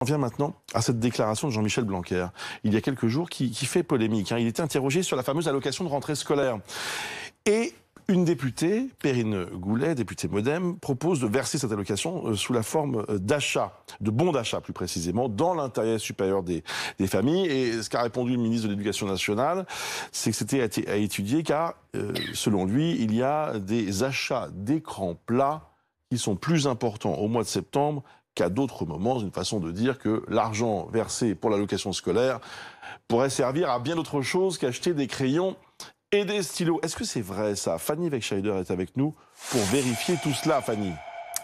On vient maintenant à cette déclaration de Jean-Michel Blanquer, il y a quelques jours, qui fait polémique. Il était interrogé sur la fameuse allocation de rentrée scolaire. Et une députée, Perrine Goulet, députée MoDem, propose de verser cette allocation sous la forme d'achat, de bons d'achat plus précisément, dans l'intérêt supérieur des familles. Et ce qu'a répondu le ministre de l'Éducation nationale, c'est que c'était à étudier car, selon lui, il y a des achats d'écrans plats qui sont plus importants au mois de septembre qu'à d'autres moments. C'est une façon de dire que l'argent versé pour l'allocation scolaire pourrait servir à bien d'autres choses qu'acheter des crayons et des stylos. Est-ce que c'est vrai ça? Fanny Wegscheider est avec nous pour vérifier tout cela. Fanny.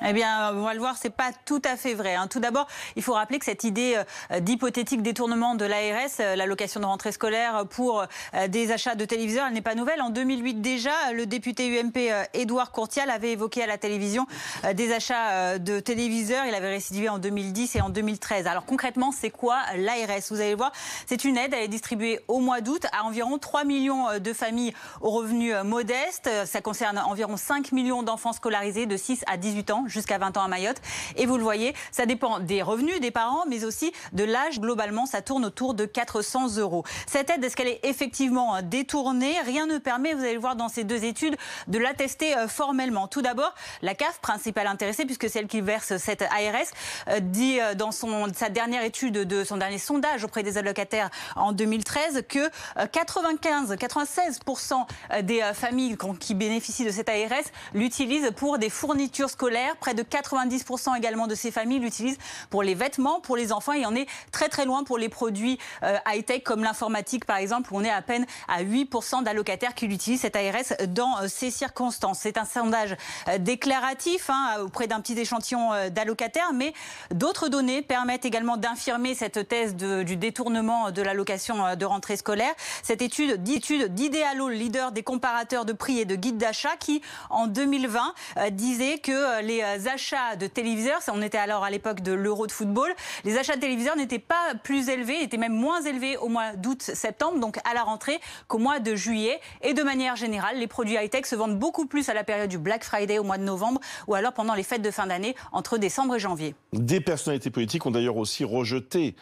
Eh bien, on va le voir, c'est pas tout à fait vrai. Tout d'abord, il faut rappeler que cette idée d'hypothétique détournement de l'ARS, l'allocation de rentrée scolaire pour des achats de téléviseurs, elle n'est pas nouvelle. En 2008 déjà, le député UMP Édouard Courtial avait évoqué à la télévision des achats de téléviseurs. Il avait récidivé en 2010 et en 2013. Alors concrètement, c'est quoi l'ARS? Vous allez voir, c'est une aide, elle est distribuée au mois d'août à environ 3 millions de familles aux revenus modestes. Ça concerne environ 5 millions d'enfants scolarisés de 6 à 18 ans. Jusqu'à 20 ans à Mayotte. Et vous le voyez, ça dépend des revenus des parents, mais aussi de l'âge. Globalement, ça tourne autour de 400 €. Cette aide, est-ce qu'elle est effectivement détournée? Rien ne permet, vous allez le voir dans ces deux études, de l'attester formellement. Tout d'abord, la CAF, principale intéressée, puisque c'est elle qui verse cette ARS, dit dans sa dernière étude, de son dernier sondage auprès des allocataires en 2013, que 96% des familles qui bénéficient de cette ARS l'utilisent pour des fournitures scolaires. Près de 90% également de ces familles l'utilisent pour les vêtements, pour les enfants. Et on est très très loin pour les produits high-tech comme l'informatique par exemple, où on est à peine à 8% d'allocataires qui l'utilisent, cette ARS, dans ces circonstances. C'est un sondage déclaratif auprès d'un petit échantillon d'allocataires, mais d'autres données permettent également d'infirmer cette thèse du détournement de l'allocation de rentrée scolaire. Cette étude d'Idealo, leader des comparateurs de prix et de guides d'achat, qui en 2020 disait que les achats de téléviseurs, on était alors à l'époque de l'Euro de football, les achats de téléviseurs n'étaient pas plus élevés, étaient même moins élevés au mois d'août-septembre, donc à la rentrée, qu'au mois de juillet. Et de manière générale, les produits high-tech se vendent beaucoup plus à la période du Black Friday au mois de novembre, ou alors pendant les fêtes de fin d'année, entre décembre et janvier. Des personnalités politiques ont d'ailleurs aussi rejeté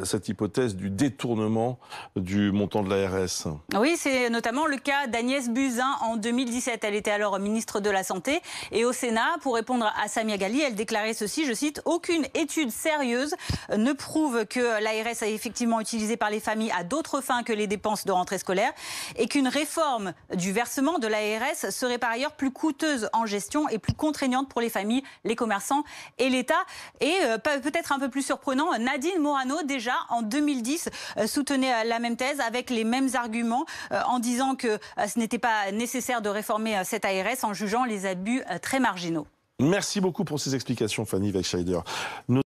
cette hypothèse du détournement du montant de l'ARS. Oui, c'est notamment le cas d'Agnès Buzyn en 2017. Elle était alors ministre de la Santé. Et au Sénat, pour répondre à Samia Ghali, elle déclarait ceci, je cite, « Aucune étude sérieuse ne prouve que l'ARS est effectivement utilisée par les familles à d'autres fins que les dépenses de rentrée scolaire et qu'une réforme du versement de l'ARS serait par ailleurs plus coûteuse en gestion et plus contraignante pour les familles, les commerçants et l'État. » Et peut-être un peu plus surprenant, Nadine Morano, déjà en 2010, soutenait la même thèse avec les mêmes arguments en disant que ce n'était pas nécessaire de réformer cette ARS en jugeant les abus très marginaux. Merci beaucoup pour ces explications, Fanny Wegscheider.